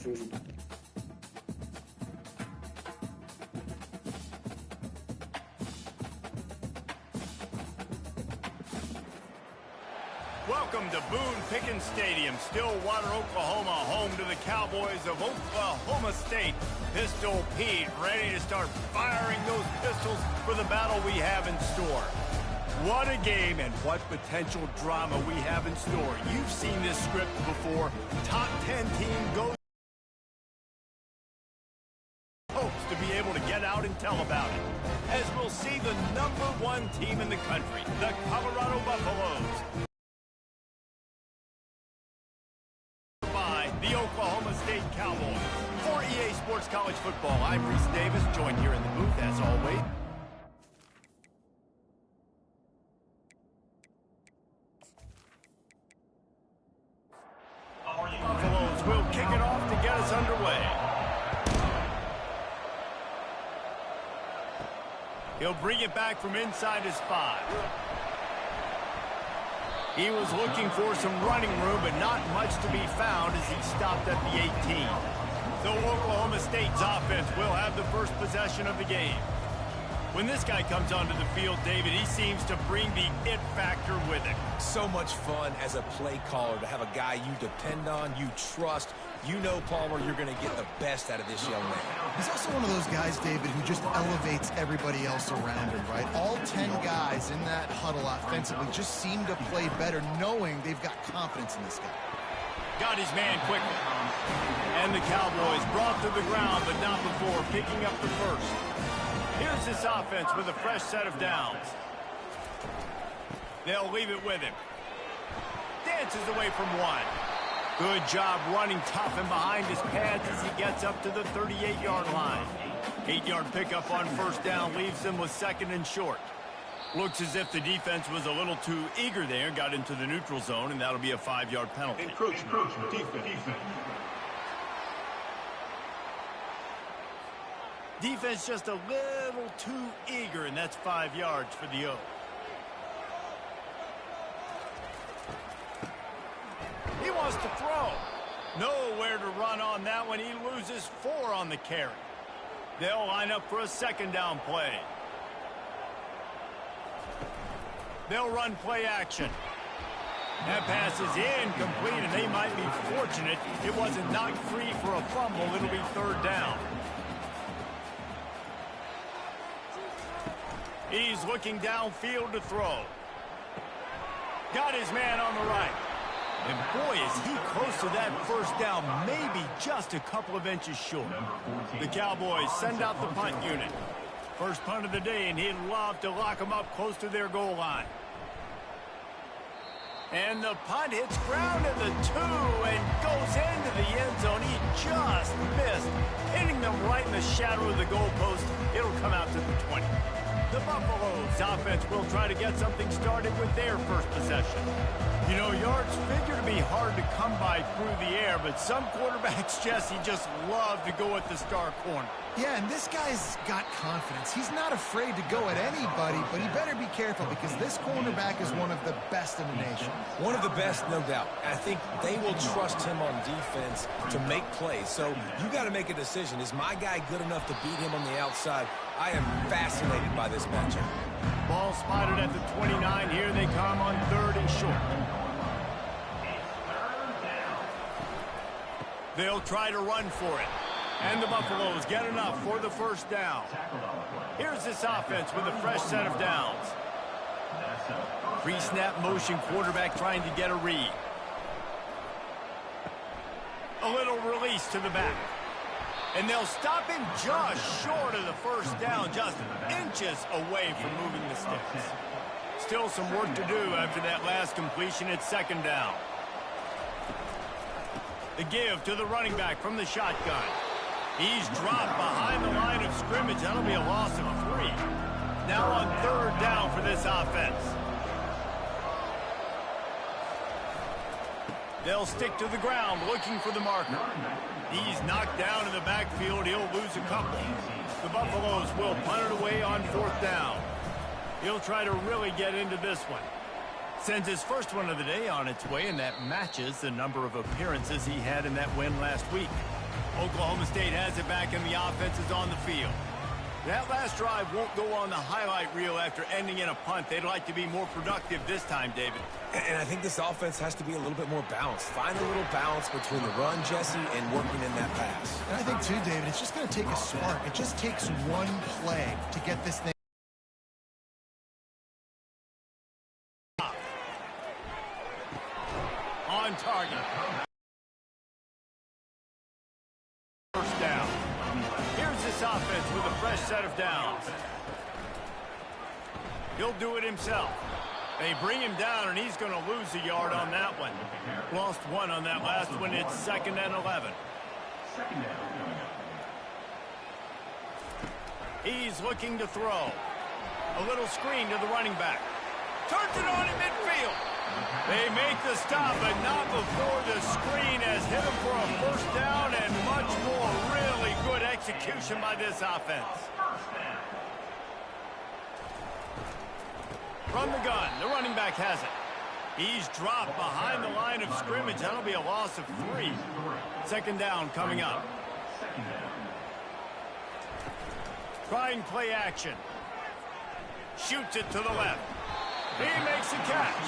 Welcome to Boone-Pickens Stadium, Stillwater, Oklahoma, home to the Cowboys of Oklahoma State. Pistol Pete ready to start firing those pistols for the battle we have in store. What a game and what potential drama we have in store. You've seen this script before. Top 10 team goes hopes to be able to get out and tell about it. As we'll see the #1 team in the country, the Colorado Buffaloes. The Oklahoma State Cowboys. For EA Sports College Football, I'm Reese Davis, joined here in the booth, as always. Buffaloes will kick it off to get us underway. He'll bring it back from inside his 5. He was looking for some running room, but not much to be found as he stopped at the 18. So Oklahoma State's offense will have the first possession of the game. When this guy comes onto the field, David, he seems to bring the it factor with him. So much fun as a play caller to have a guy you depend on, you trust. You know, Palmer, you're going to get the best out of this young man. He's also one of those guys, David, who just elevates everybody else around him, right? All 10 guys in that huddle offensively just seem to play better knowing they've got confidence in this guy. Got his man quickly. And the Cowboys brought to the ground, but not before picking up the first. Here's this offense with a fresh set of downs. They'll leave it with him. Dances away from 1. Good job running tough and behind his pads as he gets up to the 38-yard line. 8-yard pickup on first down leaves him with 2nd and short. Looks as if the defense was a little too eager there, got into the neutral zone, and that'll be a 5-yard penalty. Encroachment, defense. Defense just a little too eager, and that's 5 yards for the O. He wants to throw. Nowhere to run on that one. He loses 4 on the carry. They'll line up for a 2nd down play. They'll run play action. That pass is incomplete, and they might be fortunate it wasn't knocked free for a fumble. It'll be 3rd down. He's looking downfield to throw. Got his man on the right. And boy, is he close to that first down, maybe just a couple of inches short. The Cowboys send out the punt unit. First punt of the day, and he'd love to lock them up close to their goal line. And the punt hits ground at the 2 and goes into the end zone. He just missed, hitting them right in the shadow of the goalpost. It'll come out to the 20. The Buffaloes offense will try to get something started with their first possession. You know, yards figure to be hard to come by through the air, but some quarterbacks, Jesse, just love to go at the star corner. Yeah, and this guy's got confidence. He's not afraid to go at anybody, but he better be careful because this cornerback is one of the best in the nation. One of the best, no doubt. I think they will trust him on defense to make plays. So you got to make a decision. Is my guy good enough to beat him on the outside? I am fascinated by this matchup. Ball spotted at the 29. Here they come on 3rd and short. They'll try to run for it. And the Buffaloes get enough for the first down. Here's this offense with a fresh set of downs. Pre-snap motion quarterback trying to get a read. A little release to the back. And they'll stop him just short of the first down, just inches away from moving the sticks. Still some work to do after that last completion at 2nd down. The give to the running back from the shotgun. He's dropped behind the line of scrimmage. That'll be a loss of 3. Now on 3rd down for this offense. They'll stick to the ground looking for the marker. He's knocked down in the backfield. He'll lose a couple. The Buffaloes will punt it away on 4th down. He'll try to really get into this one. Sends his first one of the day on its way, and that matches the number of appearances he had in that win last week. Oklahoma State has it back and the offense is on the field. That last drive won't go on the highlight reel after ending in a punt. They'd like to be more productive this time, David. And I think this offense has to be a little bit more balanced. Find a little balance between the run, Jesse, and working in that pass. And I think, too, David, it's just going to take a spark. It just takes one play to get this thing. On target. First down. Here's this offense with a fresh set of downs. He'll do it himself. They bring him down, and he's going to lose a yard on that one. Lost one on that last one. It's 2nd and 11. He's looking to throw. A little screen to the running back. Turns it on in midfield. They make the stop, but not before the screen has hit him for a first down and much more. Really good execution by this offense. From the gun, the running back has it. He's dropped behind the line of scrimmage. That'll be a loss of 3. 2nd down coming up. Trying play action. Shoots it to the left. He makes a catch.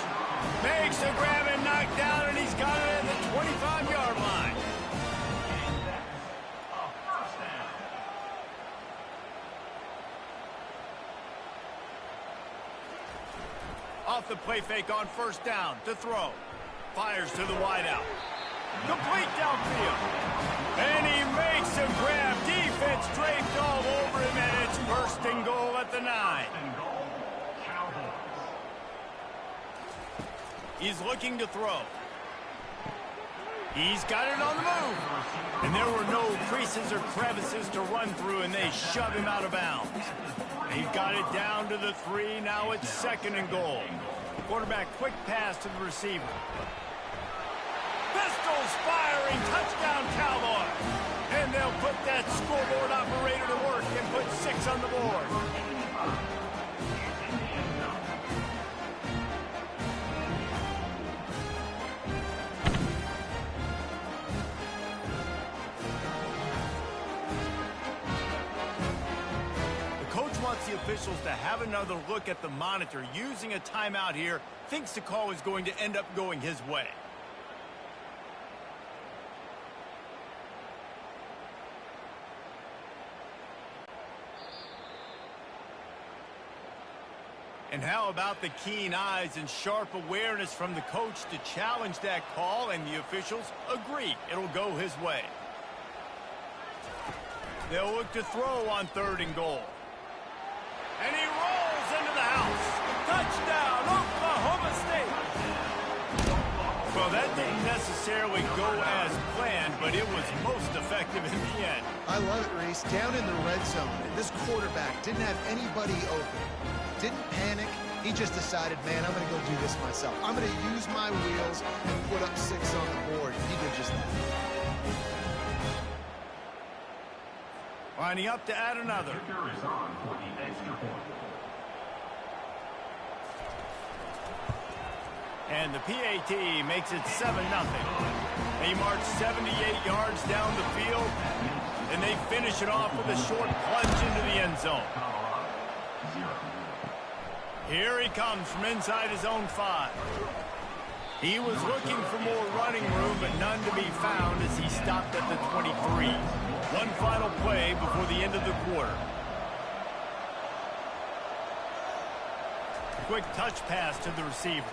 Makes a grab and knocked down, and he's got it at the 25-yard line. Off the play fake on first down to throw. Fires to the wideout. Complete downfield. And he makes a grab. Defense draped all over him, and it's 1st and goal at the 9. He's looking to throw. He's got it on the move. And there were no creases or crevices to run through, and they shove him out of bounds. He's got it down to the 3. Now it's 2nd and goal. Quarterback quick pass to the receiver. Pistols firing. Touchdown, Cowboys. And they'll put that scoreboard operator to work and put 6 on the board. Wants the officials to have another look at the monitor. Using a timeout here, thinks the call is going to end up going his way. And how about the keen eyes and sharp awareness from the coach to challenge that call, and the officials agree it'll go his way. They'll look to throw on 3rd and goal. And he rolls into the house. Touchdown, Oklahoma State. Well, that didn't necessarily go as planned, but it was most effective in the end. I love it, Reese. Down in the red zone, and this quarterback didn't have anybody open. Didn't panic. He just decided, man, I'm going to go do this myself. I'm going to use my wheels and put up 6 on the board. He did just that. Lining up to add another. And the PAT makes it 7-0. They march 78 yards down the field, and they finish it off with a short plunge into the end zone. Here he comes from inside his own 5. He was looking for more running room, but none to be found as he stopped at the 23. One final play before the end of the quarter. Quick touch pass to the receiver.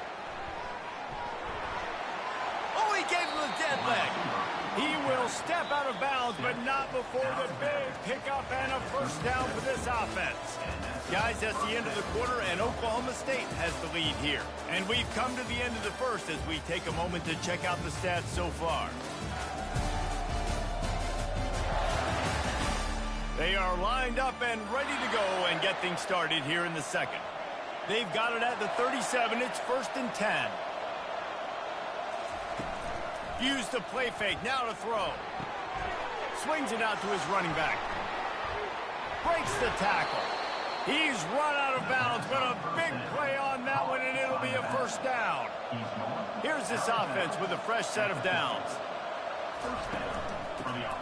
Oh, he gave him the dead leg. He will step out of bounds, but not before the big pickup and a first down for this offense. Guys, that's the end of the quarter, and Oklahoma State has the lead here. And we've come to the end of the first as we take a moment to check out the stats so far. They are lined up and ready to go and get things started here in the second. They've got it at the 37. It's 1st and 10. Use the play fake. Now to throw. Swings it out to his running back. Breaks the tackle. He's run out of bounds, but a big play on that one, and it'll be a first down. Here's this offense with a fresh set of downs.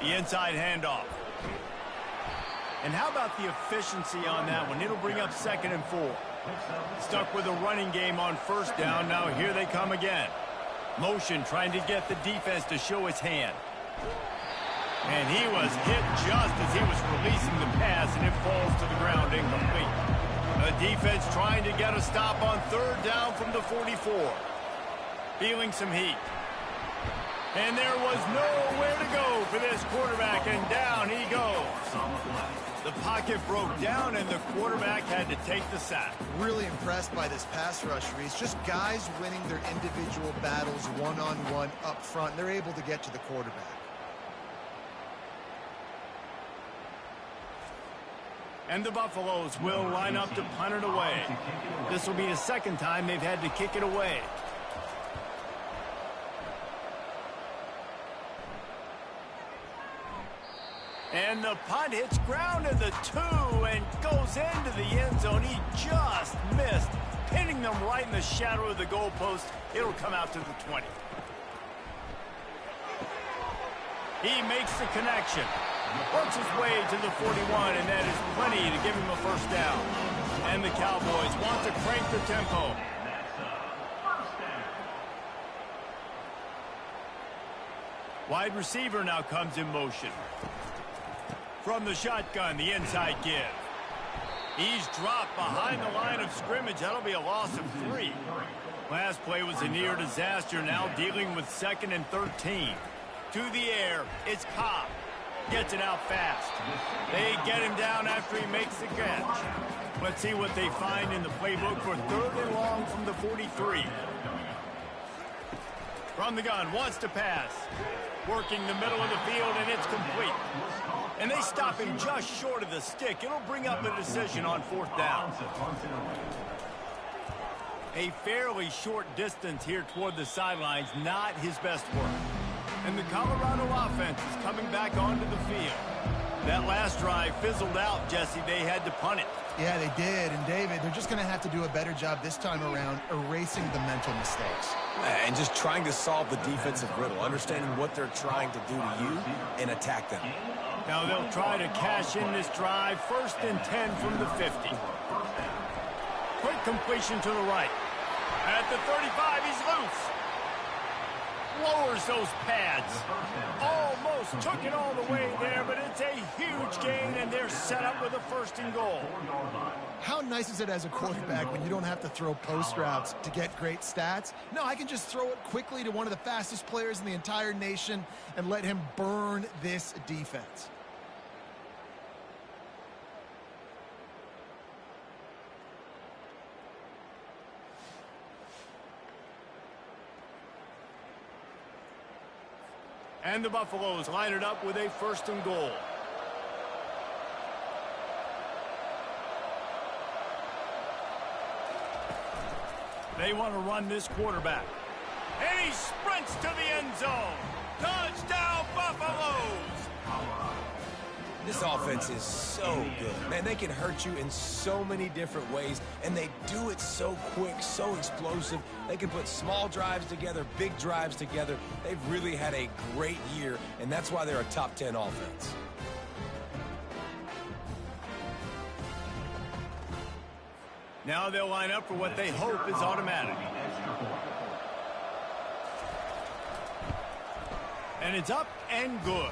The inside handoff. And how about the efficiency on that one? It'll bring up 2nd and 4. Stuck with a running game on 1st down. Now here they come again. Motion trying to get the defense to show his hand. And he was hit just as he was releasing the pass, and it falls to the ground incomplete. The defense trying to get a stop on 3rd down from the 44. Feeling some heat. And there was nowhere to go for this quarterback, and down he goes. The pocket broke down, and the quarterback had to take the sack. Really impressed by this pass rush, Reese. Just guys winning their individual battles one-on-one up front. They're able to get to the quarterback. And the Buffaloes will line up to punt it away. This will be the 2nd time they've had to kick it away. And the punt hits ground in the 2 and goes into the end zone. He just missed, hitting them right in the shadow of the goalpost. It'll come out to the 20. He makes the connection. Works his way to the 41, and that is plenty to give him a 1st down. And the Cowboys want to crank the tempo. Wide receiver now comes in motion. From the shotgun, the inside give. He's dropped behind the line of scrimmage. That'll be a loss of 3. Last play was a near disaster. Now dealing with 2nd and 13. To the air, it's Cobb. Gets it out fast. They get him down after he makes the catch. Let's see what they find in the playbook for 3rd and long from the 43. From the gun, wants to pass. Working the middle of the field, and it's complete. And they stop him just short of the stick. It'll bring up a decision on 4th down. A fairly short distance here toward the sidelines, not his best work. And the Colorado offense is coming back onto the field. That last drive fizzled out, Jesse. They had to punt it. Yeah, they did. And, David, they're just going to have to do a better job this time around erasing the mental mistakes. And just trying to solve the defensive riddle, understanding what they're trying to do to you and attack them. Now they'll try to cash in this drive. 1st and 10 from the 50. Quick completion to the right. At the 35, he's loose. Lowers those pads. Almost took it all the way there, but it's a huge gain, and they're set up with a 1st and goal. How nice is it as a quarterback when you don't have to throw post routes to get great stats? No, I can just throw it quickly to one of the fastest players in the entire nation and let him burn this defense. And the Buffaloes line it up with a 1st and goal. They want to run this quarterback. And he sprints to the end zone. Touchdown, Buffaloes! This offense is so good. Man, they can hurt you in so many different ways, and they do it so quick, so explosive. They can put small drives together, big drives together. They've really had a great year, and that's why they're a top 10 offense. Now they'll line up for what they hope is automatic. And it's up and good.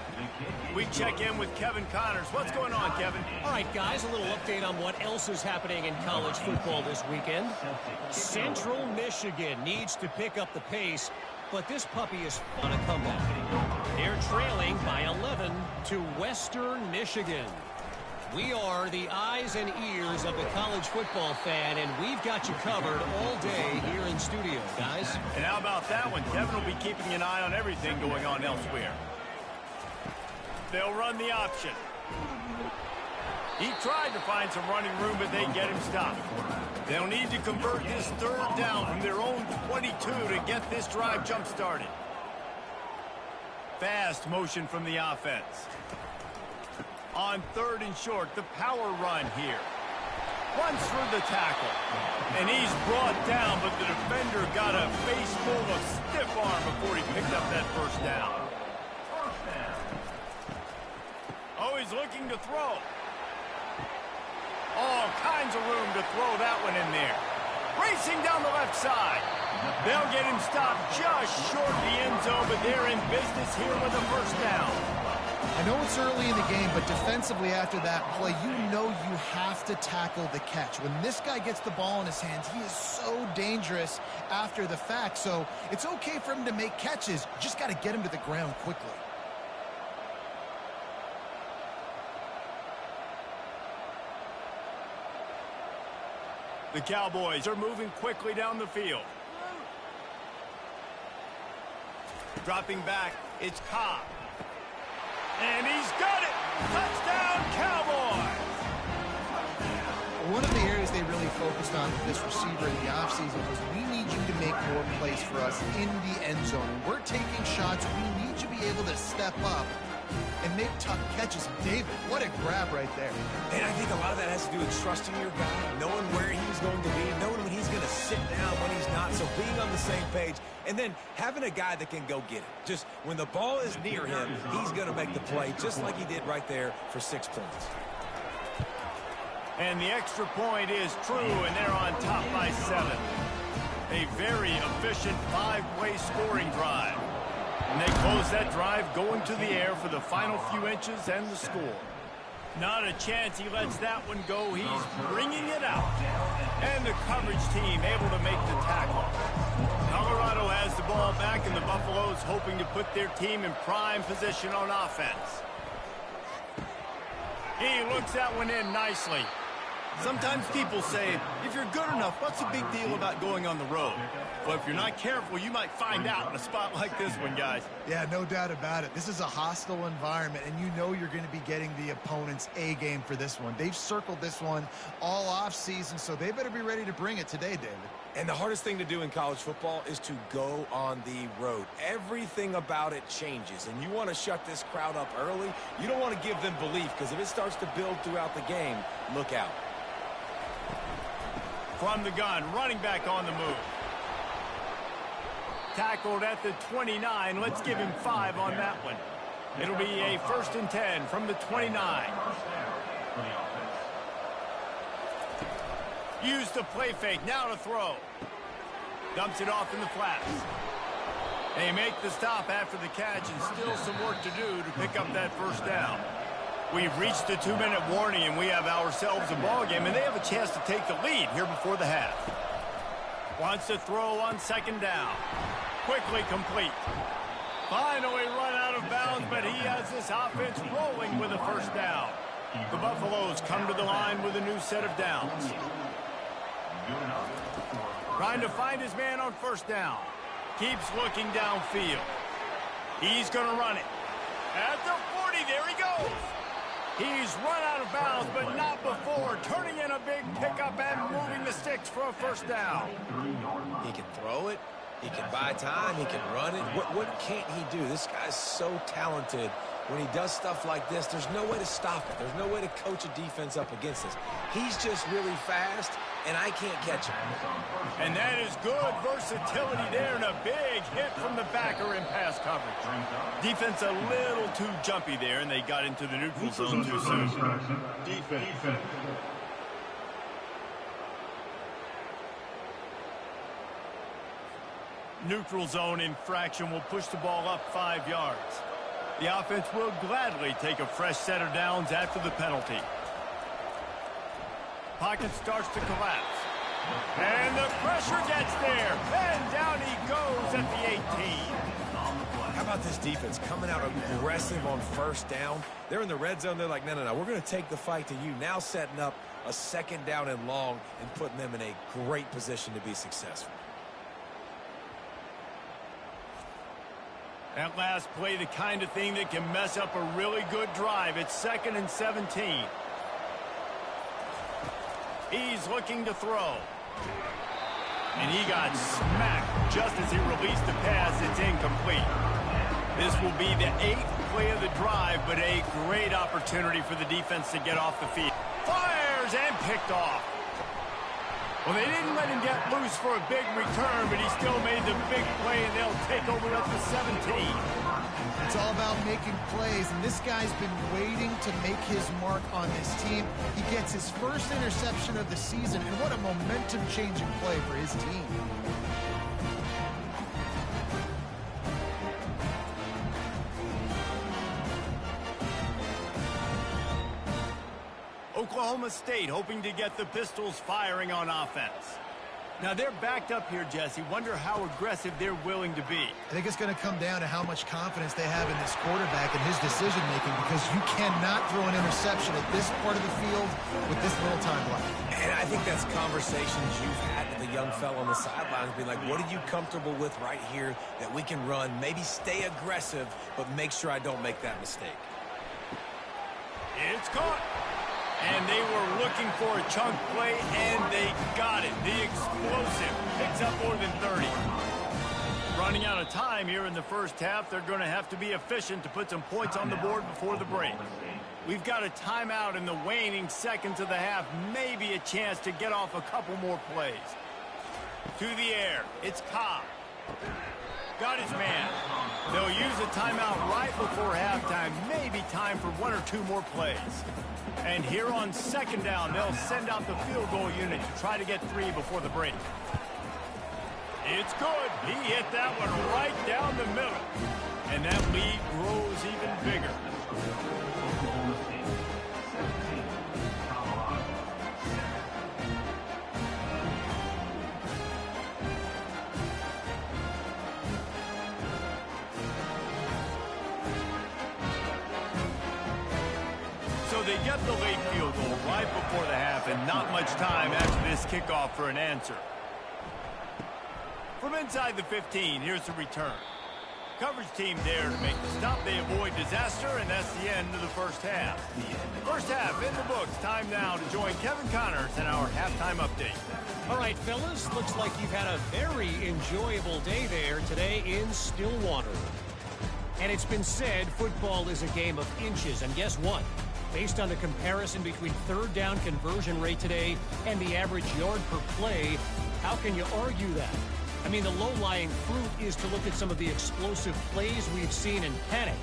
We check in with Kevin Connors. What's going on, Kevin? All right, guys, a little update on what else is happening in college football this weekend. Central Michigan needs to pick up the pace, but this puppy is on a comeback. They're trailing by 11 to Western Michigan. We are the eyes and ears of the college football fan, and we've got you covered all day here in studio, guys. And how about that one? Kevin will be keeping an eye on everything going on elsewhere. They'll run the option. He tried to find some running room, but they get him stopped. They'll need to convert this 3rd down from their own 22 to get this drive jump-started. Fast motion from the offense. On 3rd and short, the power run here. Runs through the tackle. And he's brought down, but the defender got a face full of stiff arm before he picked up that 1st down. is looking to throw. All kinds of room to throw that one in there. Racing down the left side. They'll get him stopped just short of the end zone, but they're in business here with a first down. I know it's early in the game, but defensively after that play, you know you have to tackle the catch. When this guy gets the ball in his hands, he is so dangerous after the fact. So it's okay for him to make catches. You just got to get him to the ground quickly. The Cowboys are moving quickly down the field. Dropping back, it's Cobb. And he's got it! Touchdown, Cowboys! One of the areas they really focused on with this receiver in the offseason was we need you to make more plays for us in the end zone. When we're taking shots, we need you to be able to step up and make tough catches. David, what a grab right there. And I think a lot of that has to do with trusting your guy, knowing where he's going to be, knowing when he's going to sit down, when he's not. So being on the same page, and then having a guy that can go get it. Just when the ball is near him, he's going to make the play just like he did right there for 6 points. And the extra point is true, and they're on top by 7. A very efficient 5-play scoring drive. And they close that drive going to the air for the final few inches and the score. Not a chance he lets that one go. He's bringing it out. And the coverage team able to make the tackle. Colorado has the ball back, and the Buffaloes hoping to put their team in prime position on offense. He looks that one in nicely. Sometimes people say, if you're good enough, what's the big deal about going on the road? Well, if you're not careful, you might find out in a spot like this one, guys. Yeah, no doubt about it. This is a hostile environment, and you know you're going to be getting the opponent's A game for this one. They've circled this one all offseason, so they better be ready to bring it today, David. And the hardest thing to do in college football is to go on the road. Everything about it changes, and you want to shut this crowd up early. You don't want to give them belief, because if it starts to build throughout the game, look out. From the gun, running back on the move. Tackled at the 29. Let's give him 5 on that one. It'll be a 1st and 10 from the 29. Use the play fake. Now to throw. Dumps it off in the flats. They make the stop after the catch, and still some work to do to pick up that first down. We've reached the 2-minute warning, and we have ourselves a ball game, and they have a chance to take the lead here before the half. Wants to throw on 2nd down. Quickly complete. Finally run out of bounds, but he has this offense rolling with a first down. The Buffaloes come to the line with a new set of downs. Trying to find his man on 1st down. Keeps looking downfield. He's going to run it. At the 40, there he goes. He's run out of bounds, but not before turning in a big pickup and moving the sticks for a first down. He can throw it. He can buy time. He can run it. What can't he do? This guy's so talented. When he does stuff like this, there's no way to stop it. There's no way to coach a defense up against this. He's just really fast, and I can't catch him. And that is good versatility there, and a big hit from the backer in pass coverage. Defense a little too jumpy there, and they got into the neutral zone too soon. Defense. Neutral zone infraction will push the ball up 5 yards. The offense will gladly take a fresh set of downs after the penalty. Pocket starts to collapse. And the pressure gets there. And down he goes at the 18. How about this defense coming out aggressive on 1st down? They're in the red zone. They're like, no. We're going to take the fight to you. Now setting up a 2nd down and long and putting them in a great position to be successful. That last play, the kind of thing that can mess up a really good drive. It's 2nd and 17. He's looking to throw. And he got smacked just as he released the pass. It's incomplete. This will be the 8th play of the drive, but a great opportunity for the defense to get off the field. Fires and picked off. Well, they didn't let him get loose for a big return, but he still made the big play, and they'll take over at the 17. It's all about making plays, and this guy's been waiting to make his mark on this team. He gets his first interception of the season, and what a momentum-changing play for his team. Oklahoma State hoping to get the Pistols firing on offense. Now they're backed up here, Jesse. Wonder how aggressive they're willing to be. I think it's going to come down to how much confidence they have in this quarterback and his decision-making, because you cannot throw an interception at this part of the field with this little time left. And I think that's conversations you've had with the young fella on the sidelines, being like, what are you comfortable with right here that we can run? Maybe stay aggressive, but make sure I don't make that mistake. It's caught. And they were looking for a chunk play, and they got it. The explosive picks up more than 30. Running out of time here in the first half. They're going to have to be efficient to put some points on the board before the break. We've got a timeout in the waning seconds of the half. Maybe a chance to get off a couple more plays. To the air. It's Cobb. Got his man. They'll use a timeout right before halftime. Maybe time for one or two more plays. And here on second down, they'll send out the field goal unit to try to get 3 before the break. It's good. He hit that one right down the middle. And that lead grows even bigger. So they get the late field goal right before the half, and not much time after this kickoff for an answer. From inside the 15, here's the return. Coverage team there to make the stop. They avoid disaster, and that's the end of the first half. First half in the books. Time now to join Kevin Connors in our halftime update. All right, fellas, looks like you've had a very enjoyable day there today in Stillwater. And it's been said football is a game of inches, and guess what? Based on the comparison between third down conversion rate today and the average yard per play, how can you argue that? I mean, the low-lying fruit is to look at some of the explosive plays we've seen and panic.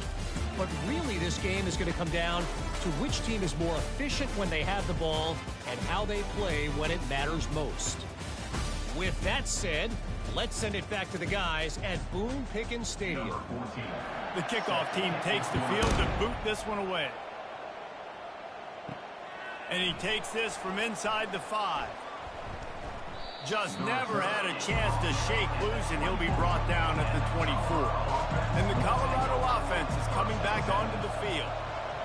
But really, this game is going to come down to which team is more efficient when they have the ball and how they play when it matters most. With that said, let's send it back to the guys at Boone Pickens Stadium. The kickoff team takes the field to boot this one away. And he takes this from inside the 5. Just never had a chance to shake loose, and he'll be brought down at the 24. And the Colorado offense is coming back onto the field.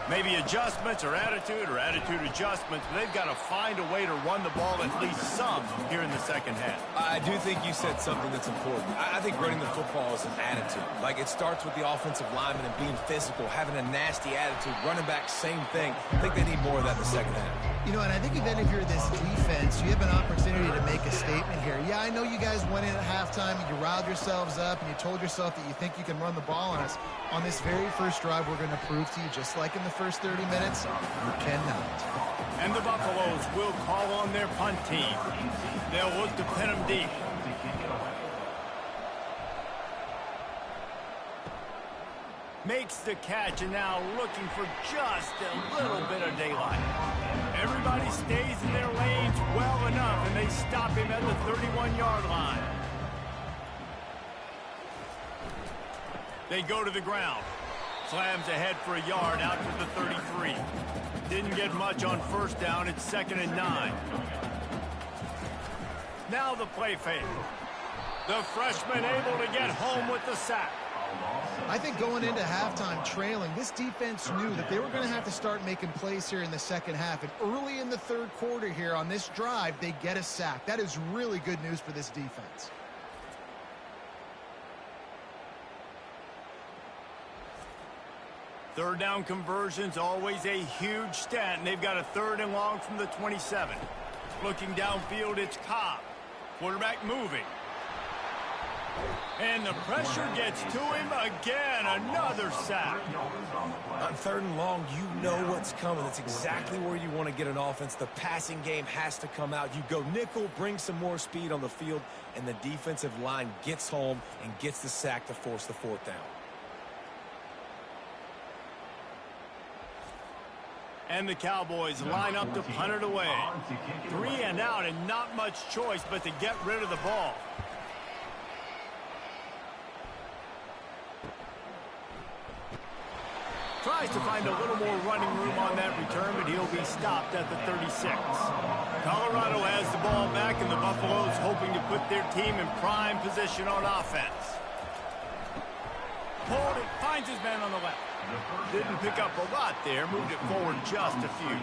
Maybe adjustments or attitude adjustments, but they've got to find a way to run the ball at least some here in the second half. I do think you said something that's important. I think running the football is an attitude. Like, it starts with the offensive lineman and being physical, having a nasty attitude. Running back, same thing. I think they need more of that in the second half. You know, and I think then if you're this defense, you have an opportunity to make a statement here. Yeah, I know you guys went in at halftime and you riled yourselves up and you told yourself that you think you can run the ball on us. On this very first drive, we're going to prove to you, just like in the first 30 minutes, you cannot. And the Buffaloes will call on their punt team. They'll look to pin them deep. Makes the catch, and now looking for just a little bit of daylight. Everybody stays in their lanes well enough, and they stop him at the 31-yard line. They go to the ground. Slams ahead for a yard out to the 33. Didn't get much on first down. It's 2nd and 9. Now the play fake. The freshman able to get home with the sack. I think going into halftime trailing, this defense knew that they were going to have to start making plays here in the second half. And early in the third quarter here on this drive, they get a sack. That is really good news for this defense. Third down conversions, always a huge stat, and they've got a 3rd and long from the 27. Looking downfield, it's Cobb. Quarterback moving. And the pressure gets to him again. Another sack. On 3rd and long, you know what's coming. That's exactly where you want to get an offense. The passing game has to come out. You go nickel, bring some more speed on the field, and the defensive line gets home and gets the sack to force the 4th down. And the Cowboys line up to punt it away. 3 and out and not much choice but to get rid of the ball. Tries to find a little more running room on that return, but he'll be stopped at the 36. Colorado has the ball back, and the Buffaloes hoping to put their team in prime position on offense. Pulled it, finds his man on the left. Didn't pick up a lot there, moved it forward just a few.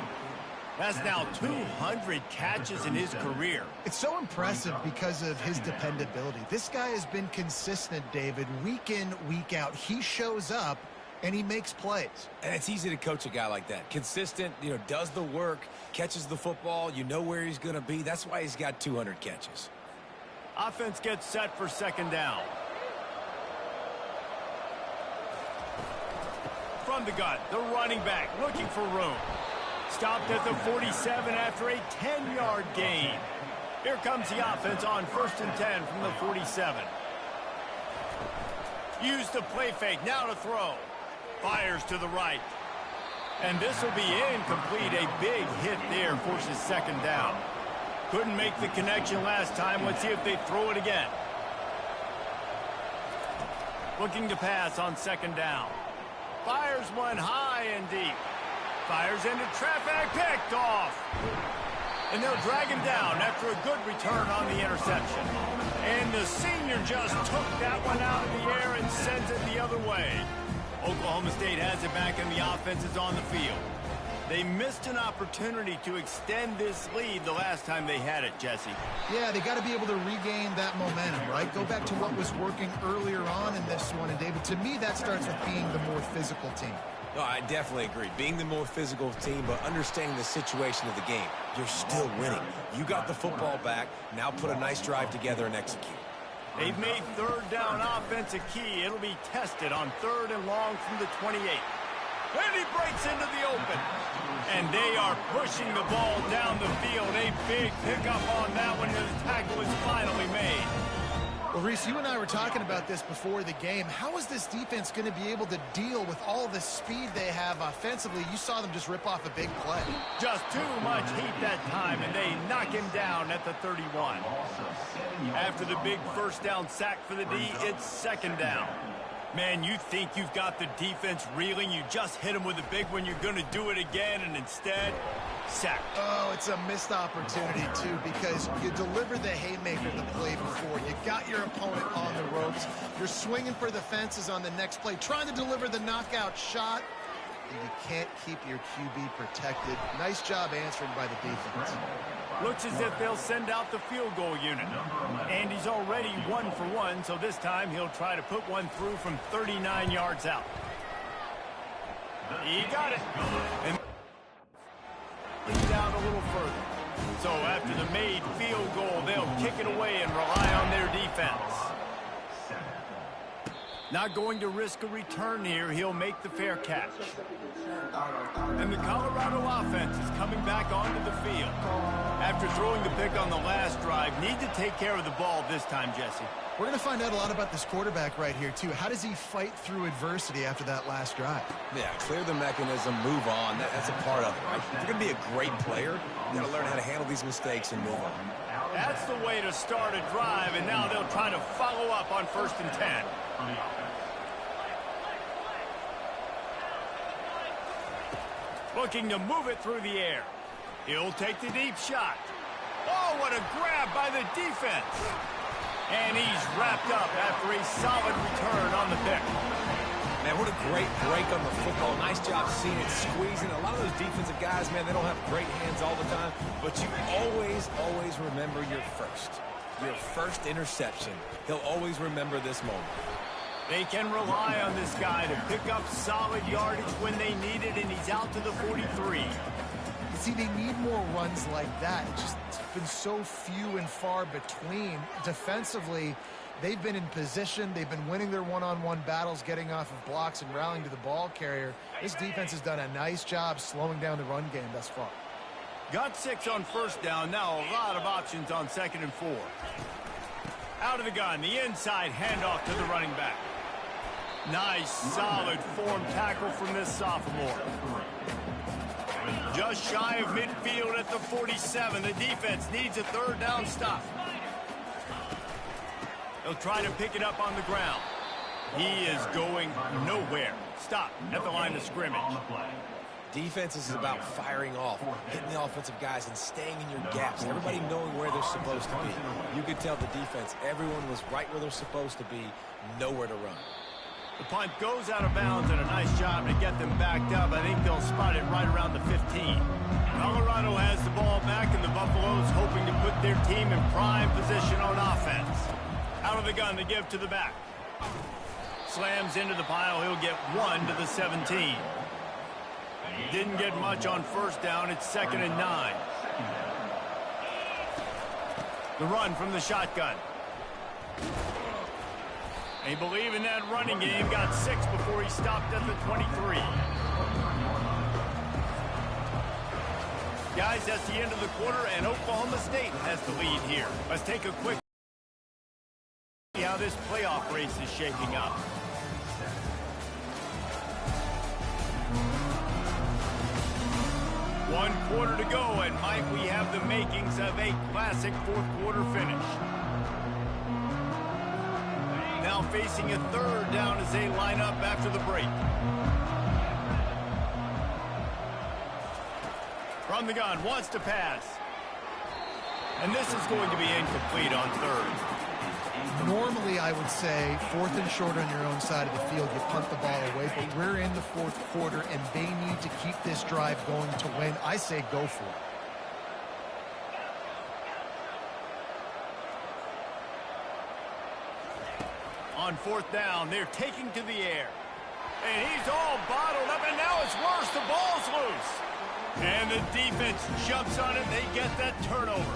That's now 200 catches in his career. It's so impressive because of his dependability. This guy has been consistent, David, week in, week out. He shows up, and he makes plays. And it's easy to coach a guy like that. Consistent, does the work, catches the football, you know where he's going to be. That's why he's got 200 catches. Offense gets set for second down. From the gun, the running back looking for room. Stopped at the 47 after a 10-yard gain. Here comes the offense on 1st and 10 from the 47. Used the play fake, now to throw. Fires to the right. And this will be incomplete. A big hit there forces second down. Couldn't make the connection last time. Let's see if they throw it again. Looking to pass on second down. Fires one high and deep. Fires into traffic, picked off. And they'll drag him down after a good return on the interception. And the senior just took that one out of the air and sends it the other way. Oklahoma State has it back and the offense is on the field. They missed an opportunity to extend this lead the last time they had it, Jesse. Yeah, they got to be able to regain that momentum, right? Go back to what was working earlier on in this one. And, David, to me, that starts with being the more physical team. No, I definitely agree. Being the more physical team, but understanding the situation of the game. You're still winning. You got the football back. Now put a nice drive together and execute. They've made third down offense a key. It'll be tested on 3rd and long from the 28. And he breaks into the open. And they are pushing the ball down the field. A big pickup on that one, and the tackle is finally made. Well, Reese, you and I were talking about this before the game. How is this defense going to be able to deal with all the speed they have offensively? You saw them just rip off a big play. Just too much heat that time, and they knock him down at the 31. After the big first down sack for the D, it's second down. Man, you think you've got the defense reeling. You just hit them with a big one. You're going to do it again, and instead, sacked. Oh, it's a missed opportunity, too, because you delivered the haymaker the play before. You got your opponent on the ropes. You're swinging for the fences on the next play, trying to deliver the knockout shot, and you can't keep your QB protected. Nice job answering by the defense. Looks as if they'll send out the field goal unit. And he's already 1 for 1, so this time he'll try to put one through from 39 yards out. He got it. And down a little further. So after the made field goal, they'll kick it away and rely on their defense. Not going to risk a return here. He'll make the fair catch. And the Colorado offense is coming back onto the field. After throwing the pick on the last drive, need to take care of the ball this time, Jesse. We're going to find out a lot about this quarterback right here, too. How does he fight through adversity after that last drive? Yeah, clear the mechanism, move on. That's a part of it, right? If you're going to be a great player, you got to learn how to handle these mistakes and move on. That's the way to start a drive, and now they'll try to follow up on 1st and 10. Looking to move it through the air. He'll take the deep shot. Oh, what a grab by the defense. And he's wrapped up after a solid return on the pick. Man, what a great break on the football. Nice job seeing it squeezing. A lot of those defensive guys, man, they don't have great hands all the time, but you always remember your first interception. He'll always remember this moment. They can rely on this guy to pick up solid yardage when they need it, and he's out to the 43. See, they need more runs like that. It's just been so few and far between. Defensively, they've been in position. They've been winning their one-on-one battles, getting off of blocks and rallying to the ball carrier. This defense has done a nice job slowing down the run game thus far. Got 6 on 1st down. Now a lot of options on 2nd and 4. Out of the gun, the inside handoff to the running back. Nice, solid form tackle from this sophomore. Just shy of midfield at the 47. The defense needs a third down stop. He'll try to pick it up on the ground. He is going nowhere. Stop at the line of scrimmage. Defense is about firing off, hitting the offensive guys and staying in your gaps. Everybody knowing where they're supposed to be. You could tell the defense, everyone was right where they're supposed to be, nowhere to run. The punt goes out of bounds, and a nice job to get them backed up. I think they'll spot it right around the 15. Colorado has the ball back, and the Buffaloes hoping to put their team in prime position on offense. Out of the gun to give to the back. Slams into the pile. He'll get 1 to the 17. Didn't get much on first down. It's 2nd and 9. The run from the shotgun. They believe in that running game. Got 6 before he stopped at the 23. Guys, that's the end of the quarter, and Oklahoma State has the lead here. Let's take a quick see how this playoff race is shaking up. One quarter to go, and might we have the makings of a classic fourth quarter finish. Now facing a third down as they line up after the break. From the gun, wants to pass. And this is going to be incomplete on third. Normally, I would say 4th and short on your own side of the field, you punt the ball away, but we're in the fourth quarter, and they need to keep this drive going to win. I say go for it. On 4th down, they're taking to the air. And he's all bottled up, and now it's worse. The ball's loose. And the defense jumps on it. They get that turnover.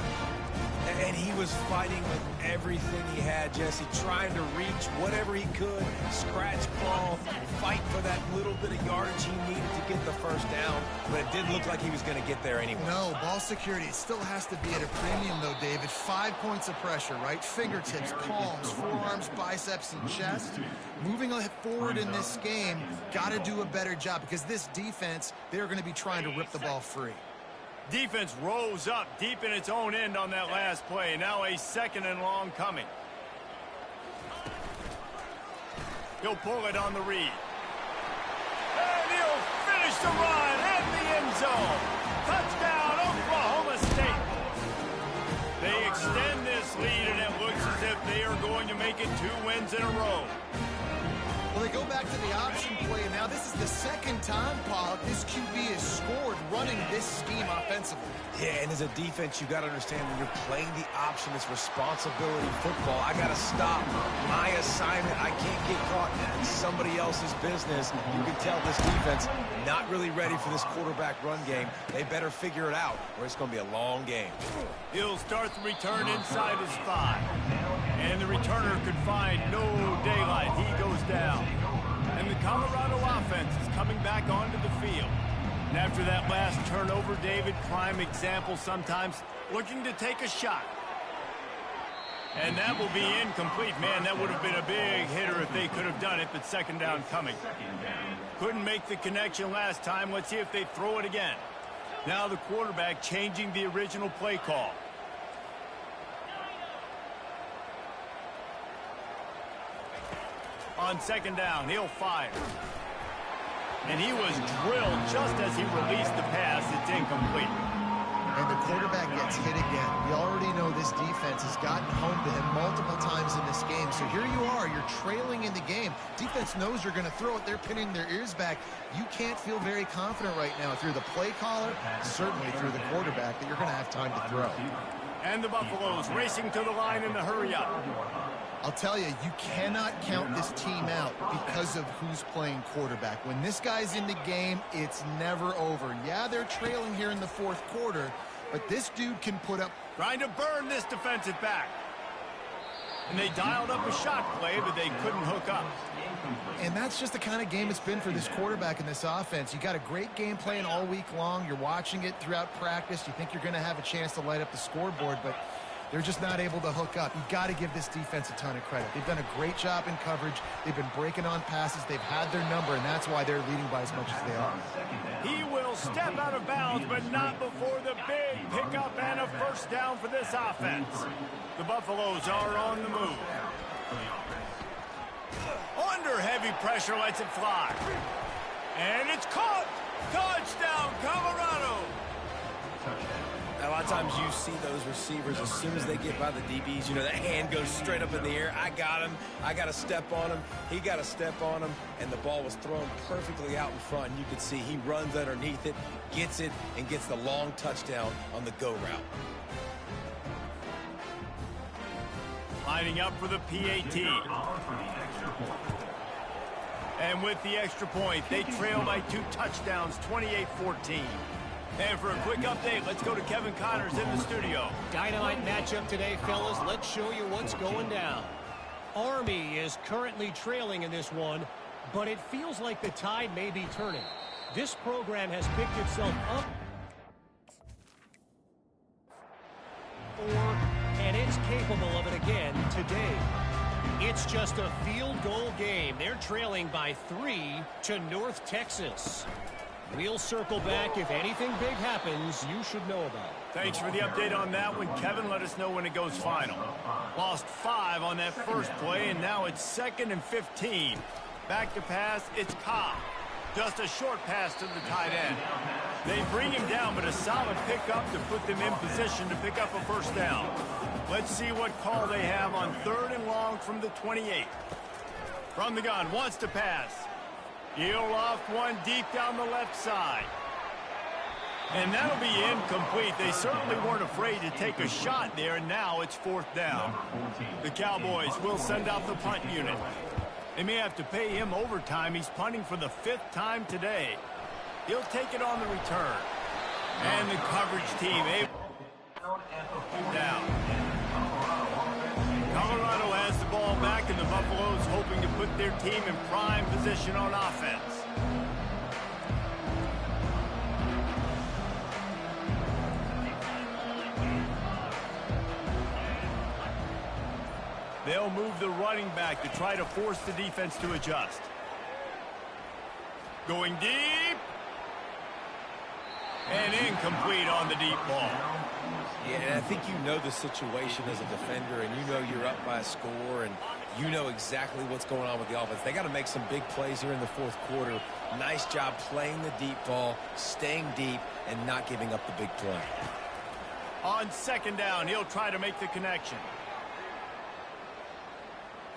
And he was fighting with everything he had, Jesse, trying to reach whatever he could, scratch ball, fight for that little bit of yardage he needed to get the first down, but it didn't look like he was going to get there anyway. No, ball security, it still has to be at a premium, though, David. 5 points of pressure, right? Fingertips, palms, forearms, biceps, and chest. Moving forward in this game, got to do a better job because this defense, they're going to be trying to rip the ball free. Defense rose up deep in its own end on that last play. Now a 2nd and long coming. He'll pull it on the read. And he'll finish the run in the end zone. Touchdown, Oklahoma State. They extend this lead, and it looks as if they are going to make it 2 wins in a row. Well, they go back to the option play, and now this is the 2nd time, Paul, this QB has scored running this scheme offensively. Yeah, and as a defense, you got to understand when you're playing the option, it's responsibility football. I got to stop my assignment. I can't get caught in somebody else's business. You can tell this defense not really ready for this quarterback run game. They better figure it out, or it's going to be a long game. He'll start the return inside his 5. And the returner could find no daylight. He goes down. And the Colorado offense is coming back onto the field. And after that last turnover, David, prime example sometimes looking to take a shot. And that will be incomplete. Man, that would have been a big hitter if they could have done it, but 2nd down coming. Couldn't make the connection last time. Let's see if they throw it again. Now the quarterback changing the original play call. On 2nd down, he'll fire. And he was drilled just as he released the pass. It's incomplete. And the quarterback gets hit again. We already know this defense has gotten home to him multiple times in this game. So here you are, you're trailing in the game. Defense knows you're going to throw it. They're pinning their ears back. You can't feel very confident right now through the play caller, certainly through the quarterback, that you're going to have time to throw. And the Buffaloes racing to the line in the hurry up. I'll tell you, you cannot count this team out because of who's playing quarterback. When this guy's in the game, it's never over. Yeah, they're trailing here in the 4th quarter, but this dude can put up... Trying to burn this defensive back. And they dialed up a shot play, but they couldn't hook up. And that's just the kind of game it's been for this quarterback and this offense. You got a great game plan all week long. You're watching it throughout practice. You think you're going to have a chance to light up the scoreboard, but They're just not able to hook up. You've got to give this defense a ton of credit. They've done a great job in coverage. They've been breaking on passes. They've had their number, and that's why they're leading by as much as they are. He will step out of bounds, but not before the big pickup and a first down for this offense. The Buffaloes are on the move. Under heavy pressure, lets it fly. And it's caught. Touchdown, Colorado. A lot of times you see those receivers, as soon as they get by the DBs, you know, that hand goes straight up in the air. I got him. I got to step on him. He got to step on him. And the ball was thrown perfectly out in front. You can see he runs underneath it, gets it, and gets the long touchdown on the go route. Lining up for the PAT. And with the extra point, they trail by 2 touchdowns, 28-14. And for a quick update, let's go to Kevin Connors in the studio. Dynamite matchup today, fellas. Let's show you what's going down. Army is currently trailing in this one, but it feels like the tide may be turning. This program has picked itself up, and it's capable of it again today. It's just a field goal game. They're trailing by 3 to North Texas. We'll circle back. If anything big happens, you should know about it. Thanks for the update on that one, Kevin. Let us know when it goes final. Lost 5 on that first play, and now it's 2nd and 15. Back to pass, it's Cobb. Just a short pass to the tight end. They bring him down, but a solid pickup to put them in position to pick up a first down. Let's see what call they have on 3rd and long from the 28. From the gun, wants to pass. He'll loft one deep down the left side. And that'll be incomplete. They certainly weren't afraid to take a shot there, and now it's 4th down. The Cowboys will send out the punt unit. They may have to pay him overtime. He's punting for the 5th time today. He'll take it on the return. And the coverage team able down. Colorado has the ball back, and the Buffaloes hoping to put their team in prime position on offense. They'll move the running back to try to force the defense to adjust. Going deep. And incomplete on the deep ball. Yeah, and I think you know the situation as a defender, and you know you're up by a score, and you know exactly what's going on with the offense. They got to make some big plays here in the 4th quarter. Nice job playing the deep ball, staying deep, and not giving up the big play. On 2nd down, he'll try to make the connection.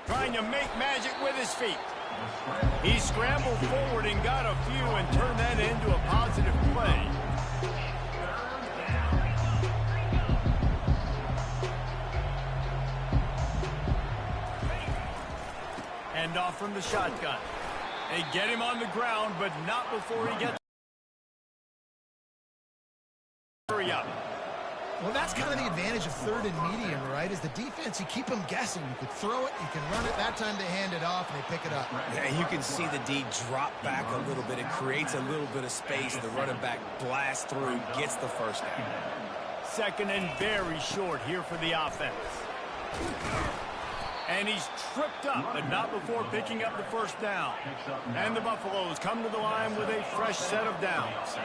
Trying to make magic with his feet. He scrambled forward and got a few and turned that into a positive play. And off from the shotgun. They get him on the ground, but not before he gets. Hurry up. Well, that's kind of the advantage of 3rd and medium, right? Is the defense, you keep them guessing. You can throw it, you can run it. That time they hand it off, and they pick it up. Yeah, you can see the D drop back a little bit. It creates a little bit of space. The running back blasts through, gets the first down. 2nd and very short here for the offense. And he's tripped up, but not before picking up the first down. And the Buffaloes come to the line with a fresh set of downs.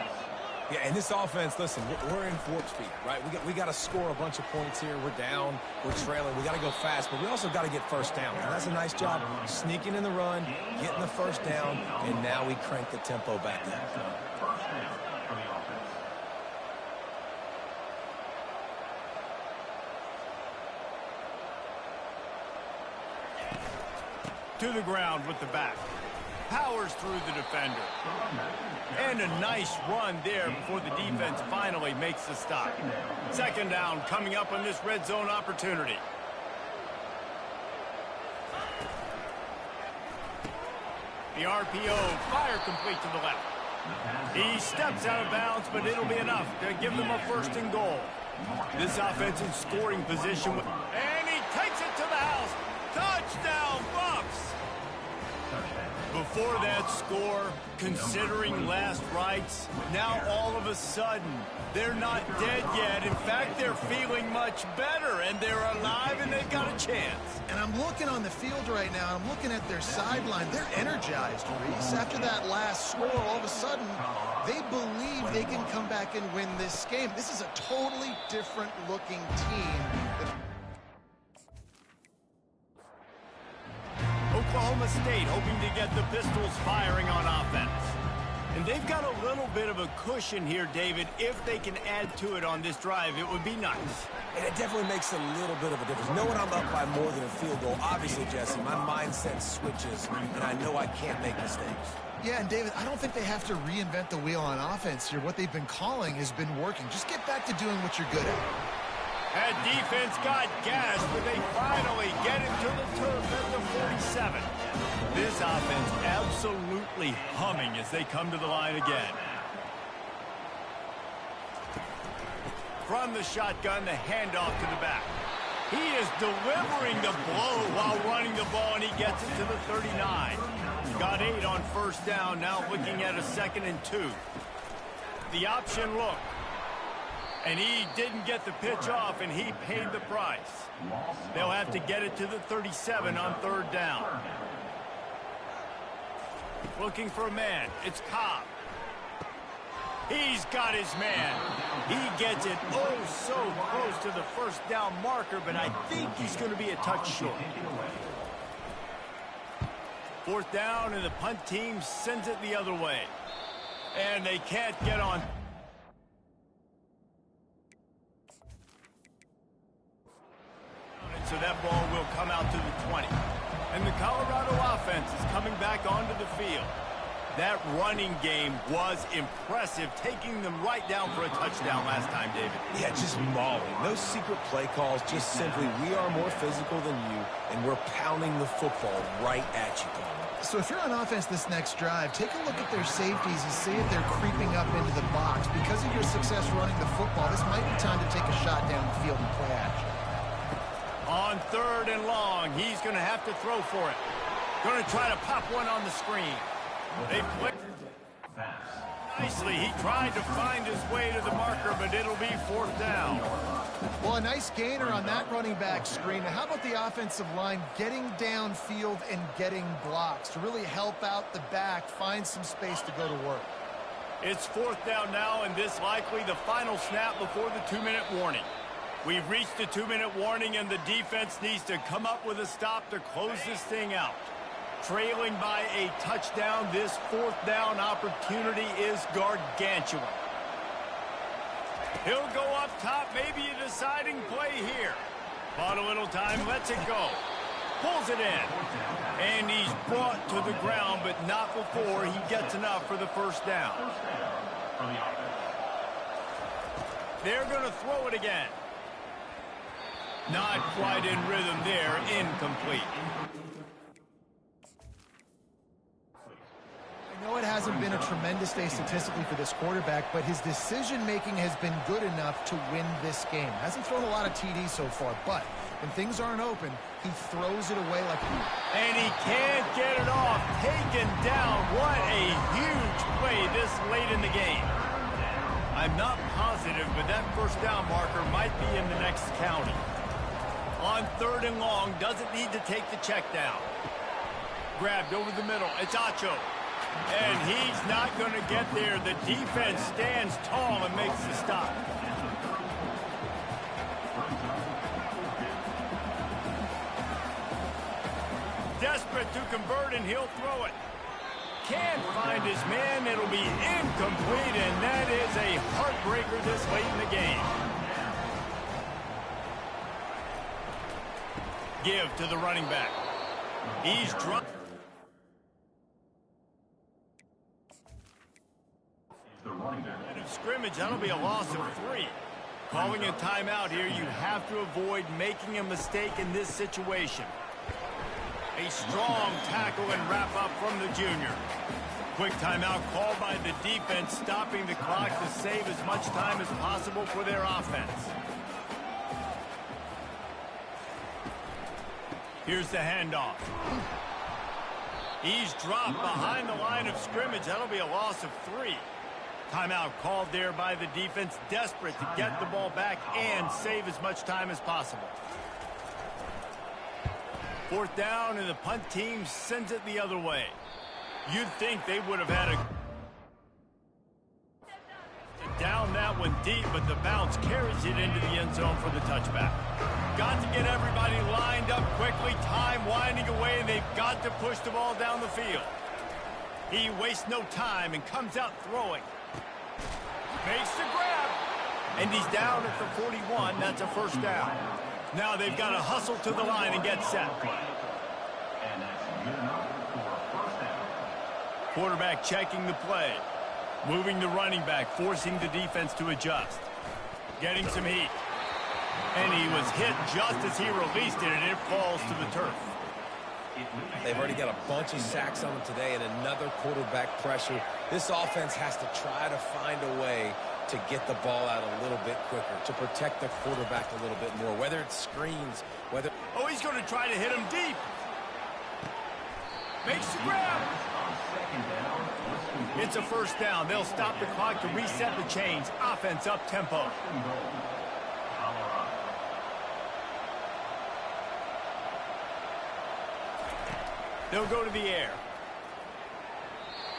Yeah, and this offense, listen, we're in warp speed, right? We got to score a bunch of points here. We're down, we're trailing. We got to go fast, but we also got to get first down. And that's a nice job sneaking in the run, getting the first down, and now we crank the tempo back up. To the ground with the back. Powers through the defender. And a nice run there before the defense finally makes the stop. 2nd down coming up on this red zone opportunity. The RPO, fire complete to the left. He steps out of bounds, but it'll be enough to give them a 1st and goal. This offense in scoring position. And he takes it to the house. Touchdown, Buffs! For that score, considering last rites, now all of a sudden, they're not dead yet. In fact, they're feeling much better, and they're alive, and they've got a chance. And I'm looking on the field right now, I'm looking at their sideline. They're energized, Reese. After that last score, all of a sudden, they believe they can come back and win this game. This is a totally different-looking team. Oklahoma State hoping to get the Pistols firing on offense. And they've got a little bit of a cushion here, David. If they can add to it on this drive, it would be nice. And it definitely makes a little bit of a difference. Knowing I'm up by more than a field goal, obviously, Jesse, my mindset switches, and I know I can't make mistakes. Yeah, and David, I don't think they have to reinvent the wheel on offense here. What they've been calling has been working. Just get back to doing what you're good at. That defense got gassed, but they finally get him to the turf at the 47. This offense absolutely humming as they come to the line again. From the shotgun, the handoff to the back. He is delivering the blow while running the ball, and he gets it to the 39. Got 8 on first down, now looking at a 2nd and 2. The option look. And he didn't get the pitch off, and he paid the price. They'll have to get it to the 37 on 3rd down. Looking for a man. It's Cobb. He's got his man. He gets it oh so close to the first down marker, but I think he's going to be a touch short. 4th down, and the punt team sends it the other way. And they can't get on. So that ball will come out to the 20. And the Colorado offense is coming back onto the field. That running game was impressive, taking them right down for a touchdown last time, David. Yeah, just mauling. No secret play calls, just simply we are more physical than you, and we're pounding the football right at you. So if you're on offense this next drive, take a look at their safeties and see if they're creeping up into the box. Because of your success running the football, this might be time to take a shot down the field and play action. On 3rd and long, he's going to have to throw for it. Going to try to pop one on the screen. They play nicely. He tried to find his way to the marker, but it'll be 4th down. Well, a nice gainer on that running back screen. Now, how about the offensive line getting downfield and getting blocks to really help out the back, find some space to go to work? It's 4th down now, and this likely the final snap before the 2-minute warning. We've reached the 2-minute warning, and the defense needs to come up with a stop to close this thing out. Trailing by a touchdown, this 4th down opportunity is gargantuan. He'll go up top, maybe a deciding play here. Bought a little time, lets it go. Pulls it in. And he's brought to the ground, but not before he gets enough for the 1st down. They're going to throw it again. Not quite in rhythm there, incomplete. I know it hasn't been a tremendous day statistically for this quarterback, but his decision-making has been good enough to win this game. Hasn't thrown a lot of TDs so far, but when things aren't open, he throws it away like a... And he can't get it off. Taken down. What a huge play this late in the game. I'm not positive, but that 1st down marker might be in the next county. On 3rd and long, doesn't need to take the check down. Grabbed over the middle. It's Acho. And he's not going to get there. The defense stands tall and makes the stop. Desperate to convert, and he'll throw it. Can't find his man. It'll be incomplete, and that is a heartbreaker this late in the game. Give to the running back. He's dropped. End of scrimmage, that'll be a loss of 3. Calling a timeout here, you have to avoid making a mistake in this situation. A strong tackle and wrap up from the junior. Quick timeout called by the defense, stopping the clock to save as much time as possible for their offense. Here's the handoff. He's dropped behind the line of scrimmage. That'll be a loss of 3. Timeout called there by the defense, desperate to get the ball back and save as much time as possible. 4th down, and the punt team sends it the other way. You'd think they would have had a down that one deep, but the bounce carries it into the end zone for the touchback. Got to get everybody lined up quickly, time winding away, and they've got to push the ball down the field. He wastes no time and comes out throwing. Makes the grab, and he's down at the 41. That's a 1st down. Now they've got to hustle to the line and get set. Quarterback checking the play. Moving the running back, forcing the defense to adjust. Getting some heat. And he was hit just as he released it, and it falls to the turf. They've already got a bunch of sacks on them today and another quarterback pressure. This offense has to try to find a way to get the ball out a little bit quicker, to protect the quarterback a little bit more, whether it's screens, whether... Oh, he's going to try to hit him deep. Makes the grab. It's a 1st down. They'll stop the clock to reset the chains. Offense up tempo. They'll go to the air.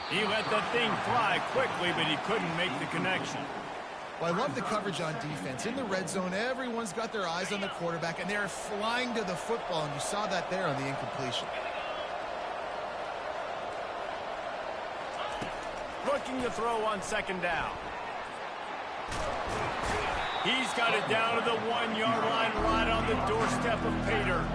He let that thing fly quickly, but he couldn't make the connection. Well, I love the coverage on defense. In the red zone, everyone's got their eyes on the quarterback, and they're flying to the football, and you saw that there on the incompletion. Looking to throw on 2nd down. He's got it down to the 1-yard line, right on the doorstep of Pater.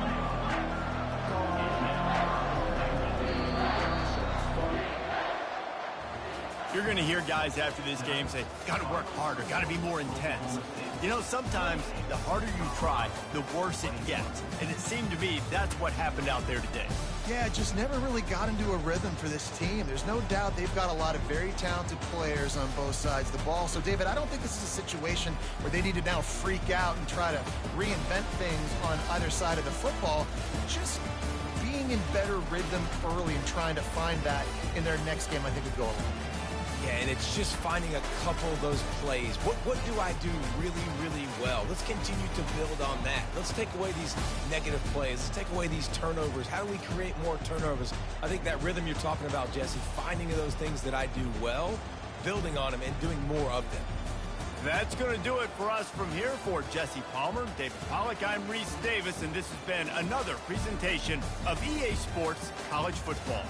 You're going to hear guys after this game say, got to work harder, got to be more intense. You know, sometimes the harder you try, the worse it gets. And it seemed to me that's what happened out there today. Yeah, just never really got into a rhythm for this team. There's no doubt they've got a lot of very talented players on both sides of the ball. So, David, I don't think this is a situation where they need to now freak out and try to reinvent things on either side of the football. Just being in better rhythm early and trying to find that in their next game, I think, would go a long way. Yeah, and it's just finding a couple of those plays. What do I do really, really well? Let's continue to build on that. Let's take away these negative plays. Let's take away these turnovers. How do we create more turnovers? I think that rhythm you're talking about, Jesse, finding those things that I do well, building on them, and doing more of them. That's going to do it for us from here. For Jesse Palmer, David Pollack, I'm Reese Davis, and this has been another presentation of EA Sports College Football.